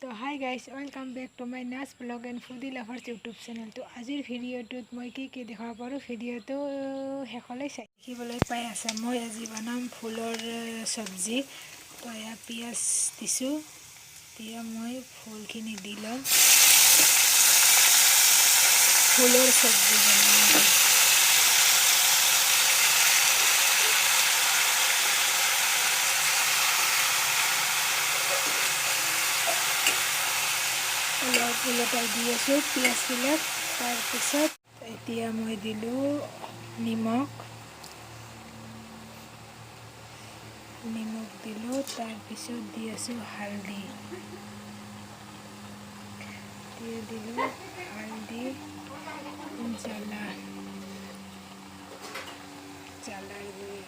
तो hi guys welcome back to my Naz blog and foodie lovers YouTube channel. तो आजिर भिडिओटुत मैं कि देखा पारो भिडिओ शेषলৈ चाই देखिবলৈ पाই আছে। मैं आज बनाम फूलर सब्जी। तो या पियाज दिसो दिया मैं फूलखिनि दी लम फूलर सब्जी बनाम उलटाई दी आसो पियाजबिलक। तार पिছত एतिया मैं दिलो निमक दिलो। तार पिছত दी आसो हालदी दिलो हालदी জ্বালা জ্বালাৰ গুড়ি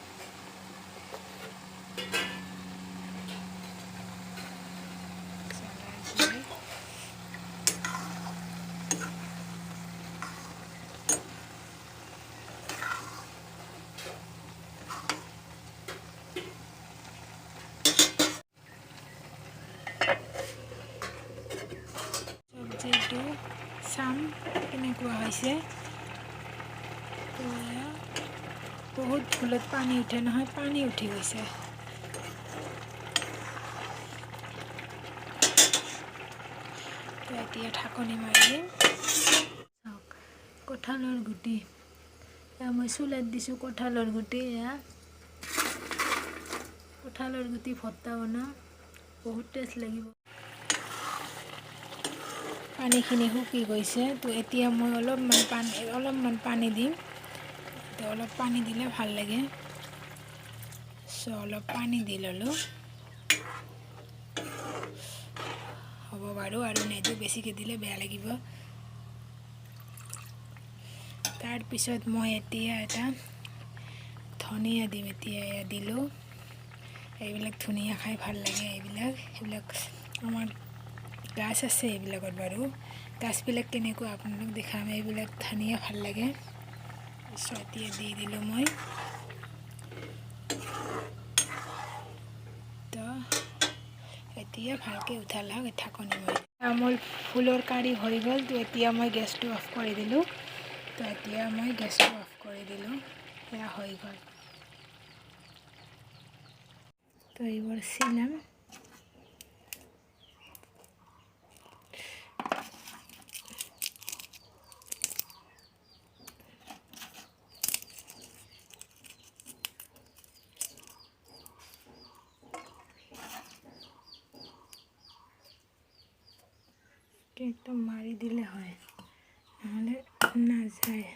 সবজিটো চাম কেনেকুৱা হৈছে। তো বহুত ফুলত পানী উঠে নহয়, পানী উঠি গৈছে। তো এতিয়া ঢাকনি মাৰি দিম। কঁঠালৰ গুটি এয়া মই চুলাত দিছোঁ। কঁঠালৰ গুটি এয়া কঁঠালৰ গুটি ভৰ্তা বনাম, বহুত টেষ্ট লাগিব। পানীখিনি শুকি গৈছে। তো এতিয়া মই অলপমান পানী দিম। তো অলপ পানী দিলে ভাল লাগে। অলপ পানী দি ল'লোঁ, হ'ব বাৰু। আৰু নেদো, বেছিকৈ দিলে বেয়া লাগিব। তাৰপিছত মই এতিয়া এটা ধনিয়া দিম। এতিয়া এয়া দিলোঁ। এইবিলাক ধনিয়া খাই ভাল লাগে। এইবিলাক আমাৰ গাছ আছে এইবিলাকত বাৰু। গাছবিলাক কেনেকুৱা আপোনালোক দেখাম। এইবিলাক ধনিয়া ভাল লাগে। এতিয়া দি দিলোঁ মই। তো এতিয়া ভালকৈ উঠালাক ঢাকনি মাৰি। মোৰ ফুলৰ কাৰি হৈ গ'ল। তো এতিয়া মই গেছটো অফ কৰি দিলোঁ। তো এতিয়া মই গেছটো অফ কৰি দিলোঁ। এয়া হৈ গ'ল। তো এইবোৰ চিলাম। একদম মাৰি দিলে হয়, নহ'লে নাযায়।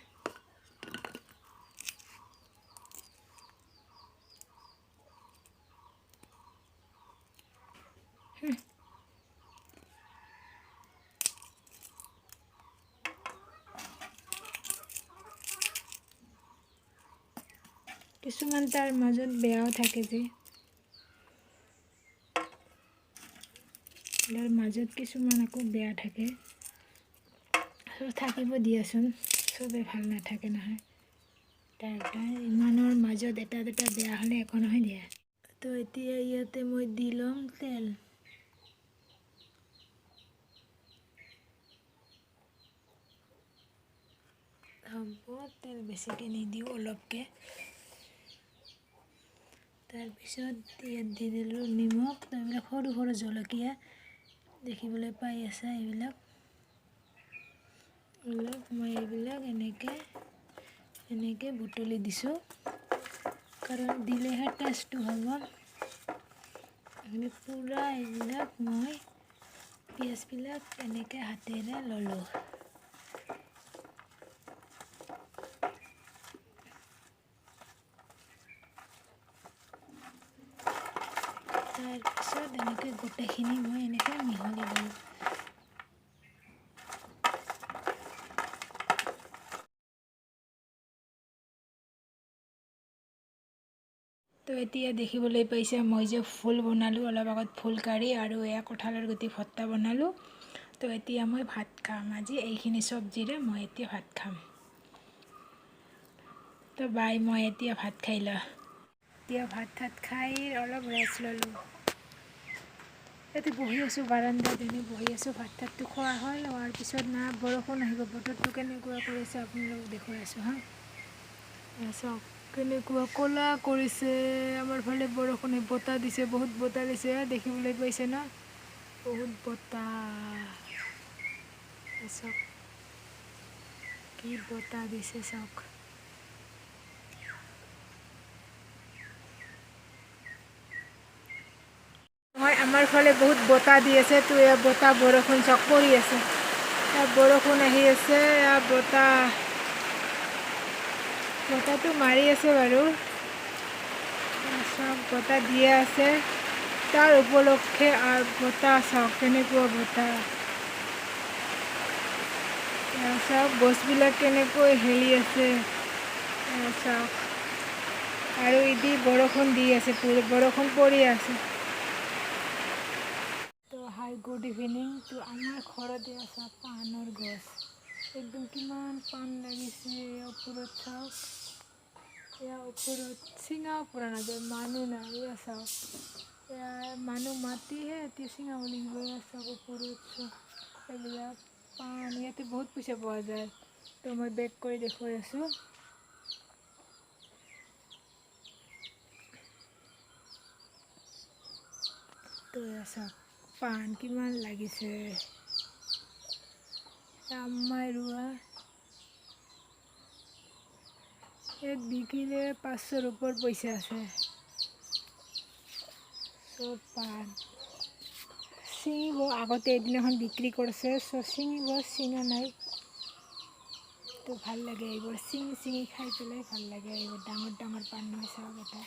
কিছুমান তাৰ মাজত বেয়াও থাকে যে, ইয়াৰ মাজত কিছুমান আকৌ বেয়া থাকে। থাকিব দিয়াচোন, চবে ভাল নাথাকে নহয়। এটা ইমানৰ মাজত এটা বেয়া হ'লে একো নহয় দিয়া। তো এতিয়া ইয়াতে মই দি ল'ম তেল। হ'ব, তেল বেছিকৈ নিদিওঁ, অলপকৈ। তাৰপিছত ইয়াত দি দিলোঁ নিমখ। এইবিলাক সৰু সৰু জলকীয়া দেখিবলৈ পাই আছে। এইবিলাক মই এনেকৈ বুটলি দিছোঁ, কাৰণ দিলেহে টেষ্টটো হ'ব। পূৰা এইবিলাক মই পিঁয়াজবিলাক এনেকৈ হাতেৰে ল'লোঁ। তাৰপিছত এনেকৈ গোটেইখিনি মই এনেকৈ মিহলি দিলোঁ। তো এতিয়া দেখিবলৈ পাইছে মই যে ফুল বনালোঁ অলপ আগত, ফুল কাৰি আৰু এয়া কঁঠালৰ গুটি ভৰ্তা বনালোঁ। তো এতিয়া মই ভাত খাম। আজি এইখিনি চব্জিৰে মই এতিয়া ভাত খাম। তো বাই, মই এতিয়া ভাত খাই লওঁ। এতিয়া ভাত খাই অলপ ৰেষ্ট ল'লোঁ। ইয়াতে বহি আছোঁ বাৰান্দাত, এনেই বহি আছোঁ। ভাত তাতটো খোৱা হ'ল, হোৱাৰ পিছত না বৰষুণ আহিব। বতৰটো কেনেকুৱা কৰিছে আপোনালোকক দেখুৱাই আছোঁ হা। চাওক কেনেকুৱা ক'লা কৰিছে। আমাৰ ফালে বৰষুণে বতাহ দিছে, বহুত বতাহ দিছে, দেখিবলৈ পাইছে না, বহুত বতাহ। চাওক কি বতাহ দিছে চাওক। হয়, আমাৰ ফালে বহুত বতাহ দি আছে। তো এয়া বতাহ বৰষুণ চব পৰি আছে। এয়া বৰষুণ আহি আছে, এয়া বতাহটো মাৰি আছে বাৰু। চব বতাহ দিয়ে আছে, তাৰ উপলক্ষে আৰু বতাহ চাওক কেনেকুৱা বতাহ। চাওক গছবিলাক কেনেকৈ হেলি আছে চাওক। আৰু ইদি বৰষুণ দি আছে, বৰষুণ পৰি আছে। তো হাই গুড ইভিনিং। তো আমাৰ ঘৰতে আছে পাণৰ গছ, একদম কিমান পাণ লাগিছে। ওপৰত চাওক, এয়া ওপৰত চিঙাও পৰা নাযায়, মানুহ নাই। এয়া চাওক, এয়া মানুহ মাতিহে এতিয়া চিঙাব লাগিব। এয়া চাওক ওপৰত চাওক এইবিলাক পাণ, ইয়াতে বহুত পইচা পোৱা যায়। তো মই বেক কৰি দেখুৱাই আছোঁ। তো এয়া চাওক পাণ কিমান লাগিছে, আম্মাই ৰোৱা। ইয়াত বিকিলে 500ৰ ওপৰত পইচা আছে। চব পাণ ছিঙিব, আগতে এদিনাখন বিক্ৰী কৰিছে, ছিঙিব, ছিঙা নাই। তো ভাল লাগে এইবোৰ ছিঙি খাই পেলাই ভাল লাগে। এইবোৰ ডাঙৰ ডাঙৰ পাণ নহয়, চাওক এটা।